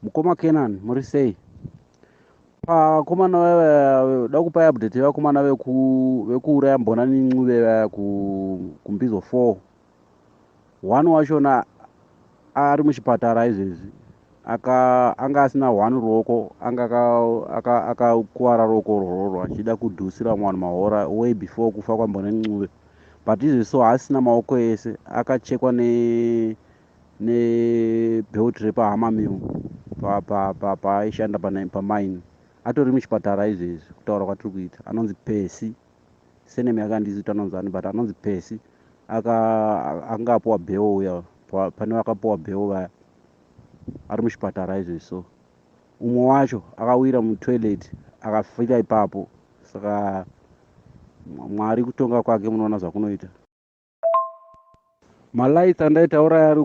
Mukoma Kenan, muri sei? Vakomana vaya da kupa update vakomana vekuuraya Mbonani Ncube vaya kumbizo 4. One wachona ari muchipatara izvezvi anga asina one ruoko, anga akakuwara ruoko rwororo achida kudhusira mwana mahora way before kufa kwaMbonani Ncube, but izvezvi so haasina maoko ese, akachekwa nebelt repaHammermill paaishanda pamine. Atori muchipatara izvezvi kutaura kwatiri kuita. Anonzi Percy, senemi yake handisi kuti anonzi but anonzi Percy. Anga apuwa bheo uya, pane vakapuwa bheo vaya, ari muchipatara izvezvi. So umwe wacho akawira mutoilet akafira ipapo. Saka Mwari kutonga kwake munoona zvakunoita. Malights andaitaura ari